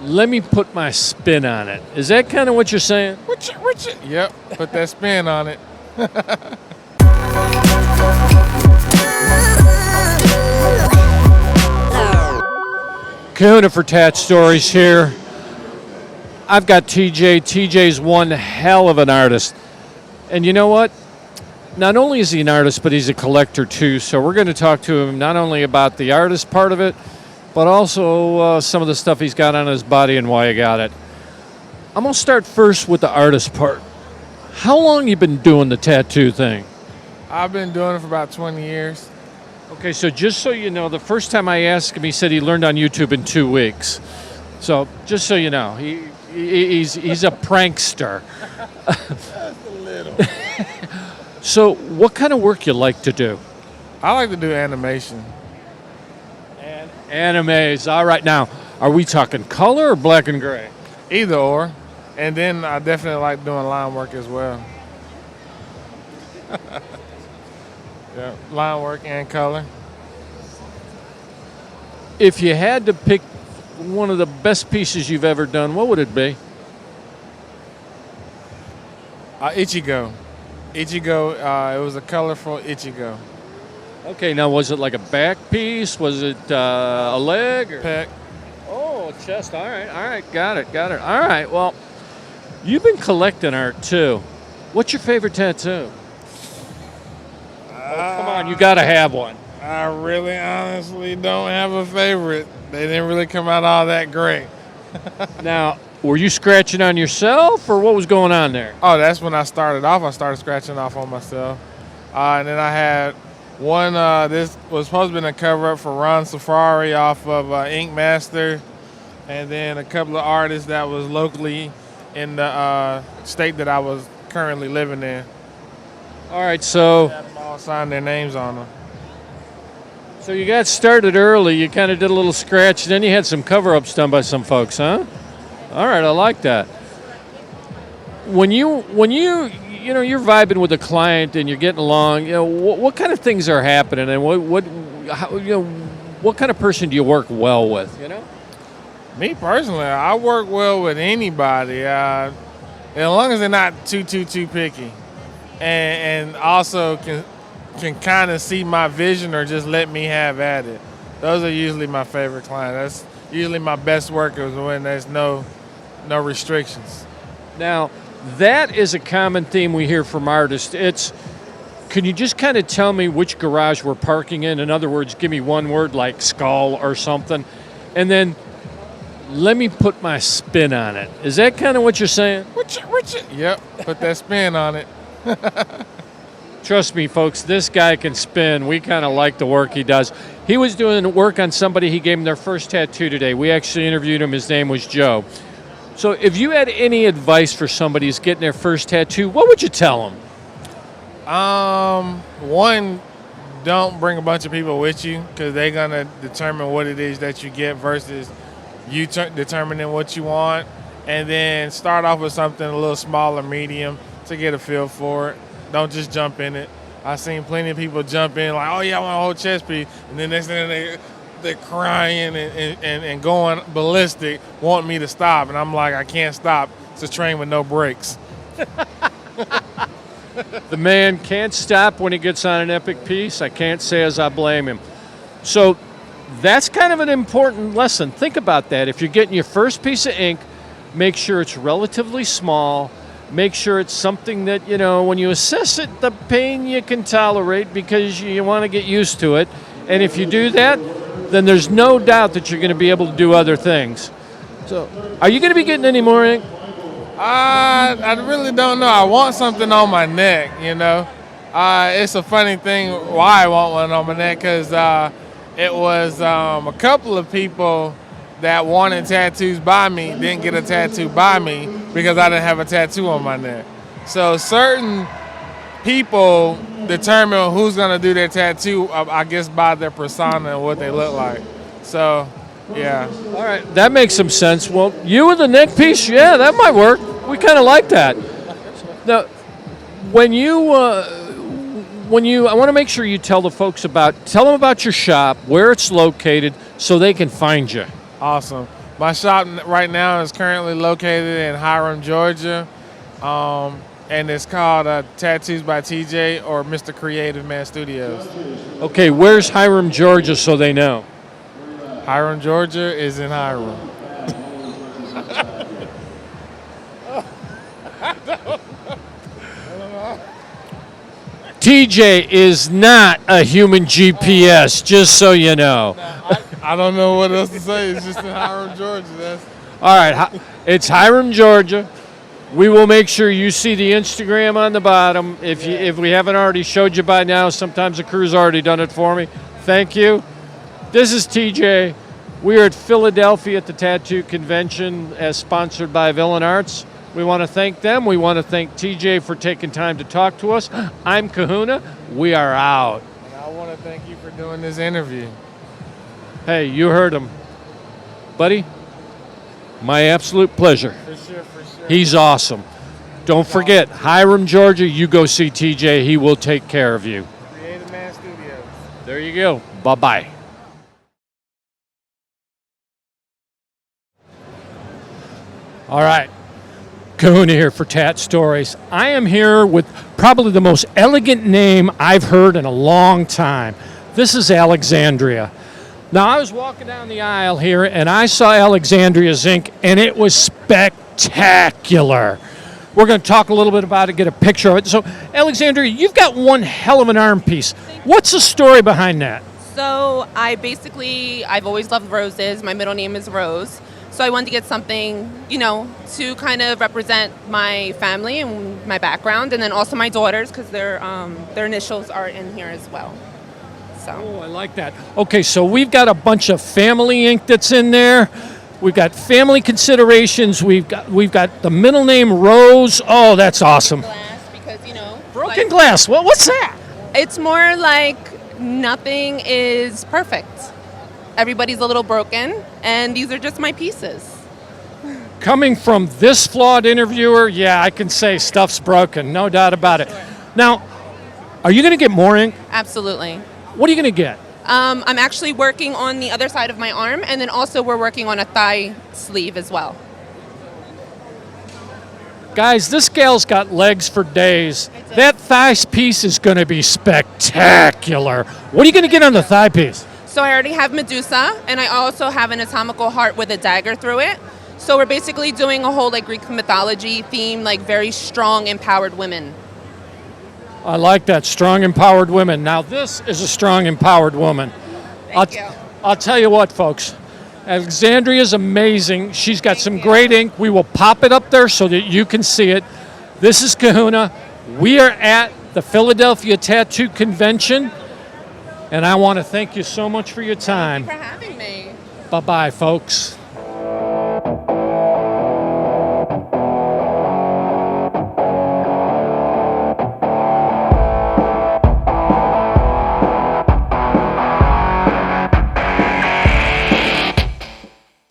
Let me put my spin on it. Is that kind of what you're saying? Yep, put that spin on it. Kahuna for Tat-Stories here. I've got TJ. TJ's one hell of an artist. And you know what? Not only is he an artist, but he's a collector too. So we're going to talk to him not only about the artist part of it, but also some of the stuff he's got on his body and why he got it. I'm going to start first with the artist part. How long you been doing the tattoo thing? I've been doing it for about 20 years. Okay, so just so you know, the first time I asked him, he said he learned on YouTube in 2 weeks. So just so you know, he's a prankster. Just a little. So what kind of work you like to do? I like to do animation. Animes. All right, now, are we talking color or black and gray? Either or. And then I definitely like doing line work as well. Yeah, line work and color. If you had to pick one of the best pieces you've ever done, what would it be? Ichigo. Ichigo, it was a colorful Ichigo. Okay, now was it like a back piece? Was it a leg? Or? Pec. Oh, a chest. All right, got it. All right, well, you've been collecting art too. What's your favorite tattoo? Come on, you gotta have one. I really honestly don't have a favorite. They didn't really come out all that great. Now, were you scratching on yourself or what was going on there? Oh, that's when I started off. I started scratching off on myself. And then I had one, this was supposed to be a cover up for Ron Safari off of Ink Master. And then a couple of artists that was locally in the state that I was currently living in. All right, so Had them all sign their names on them. So you got started early. You kind of did a little scratch, and then you had some cover-ups done by some folks, huh? All right, I like that. When you're vibing with a client and you're getting along, what kind of things are happening, and what kind of person do you work well with? Me personally, I work well with anybody, as long as they're not too picky, and also can kind of see my vision or just let me have at it. Those are usually my favorite clients. That's usually my best workers when there's no restrictions. Now, that is a common theme we hear from artists. Can you just kind of tell me which garage we're parking in? In other words, give me one word like skull or something, and then let me put my spin on it. Is that kind of what you're saying? Yep, put that spin on it. Trust me, folks, this guy can spin. We kind of like the work he does. He was doing work on somebody. He gave him their first tattoo today. We actually interviewed him. His name was Joe. So if you had any advice for somebody who's getting their first tattoo, what would you tell them? One, don't bring a bunch of people with you because they're going to determine what it is that you get versus you determining what you want. And then start off with something a little smaller, medium, to get a feel for it. Don't just jump in it. I've seen plenty of people jump in like, oh yeah, I want a whole chest piece, and then next thing they're crying and going ballistic, wanting me to stop, and I'm like, I can't stop. It's a train with no brakes. The man can't stop when he gets on an epic piece. I can't say as I blame him. So that's kind of an important lesson. Think about that. If you're getting your first piece of ink, make sure it's relatively small. Make sure it's something that, when you assess it, the pain you can tolerate because you want to get used to it. And if you do that, then there's no doubt that you're going to be able to do other things. So, are you going to be getting any more ink? I really don't know. I want something on my neck, It's a funny thing why I want one on my neck because it was a couple of people that wanted tattoos by me didn't get a tattoo by me because I didn't have a tattoo on my neck. So certain people determine who's going to do their tattoo, I guess, by their persona and what they look like. So, yeah. All right, that makes some sense. Well, you with the neck piece, yeah, that might work. We kind of like that. Now, when you, I want to make sure you tell them about your shop, where it's located, so they can find you. Awesome. My shop right now is currently located in Hiram, Georgia, and it's called Tattoos by TJ or Mr. Creative Man Studios. Okay, where's Hiram, Georgia, so they know? Hiram, Georgia is in Hiram. TJ is not a human GPS, just so you know. I don't know what else to say. It's just in Hiram, Georgia. All right, it's Hiram, Georgia. We will make sure you see the Instagram on the bottom. If we haven't already showed you by now, sometimes the crew's already done it for me. Thank you. This is TJ. We are at Philadelphia at the Tattoo Convention as sponsored by Villain Arts. We want to thank them. We want to thank TJ for taking time to talk to us. I'm Kahuna. We are out. And I want to thank you for doing this interview. Hey, you heard him. Buddy, my absolute pleasure. For sure. He's awesome. Don't forget, Hiram, Georgia, you go see TJ. He will take care of you. Creative Man Studios. There you go. Bye-bye. All right. Kahuna here for Tat-Stories. I am here with probably the most elegant name I've heard in a long time. This is Alexandria. Now, I was walking down the aisle here, and I saw Alexandria's ink, and it was spectacular. We're going to talk a little bit about it, get a picture of it. So, Alexandria, you've got one hell of an arm piece. What's the story behind that? So, I've always loved roses. My middle name is Rose. So I wanted to get something, to kind of represent my family and my background, and then also my daughters, because their initials are in here as well. So. Oh, I like that. Okay, so we've got a bunch of family ink that's in there. We've got family considerations. We've got the middle name Rose. Oh, that's awesome. Glass, because Broken glass. What's that? It's more like nothing is perfect. Everybody's a little broken, and these are just my pieces. Coming from this flawed interviewer, yeah, I can say stuff's broken, no doubt about it. Now, are you going to get more ink? Absolutely. What are you going to get? I'm actually working on the other side of my arm, and then also we're working on a thigh sleeve as well. Guys, this gal's got legs for days. That thigh piece is going to be spectacular. What are you going to get on the thigh piece? So I already have Medusa, and I also have an anatomical heart with a dagger through it. So we're basically doing a whole Greek mythology theme, very strong, empowered women. I like that, strong, empowered women. Now this is a strong, empowered woman. Thank you. I'll tell you what, folks. Alexandria is amazing. She's got some great ink. We will pop it up there so that you can see it. This is Kahuna. We are at the Philadelphia Tattoo Convention. And I want to thank you so much for your time. Thank you for having me. Bye-bye, folks.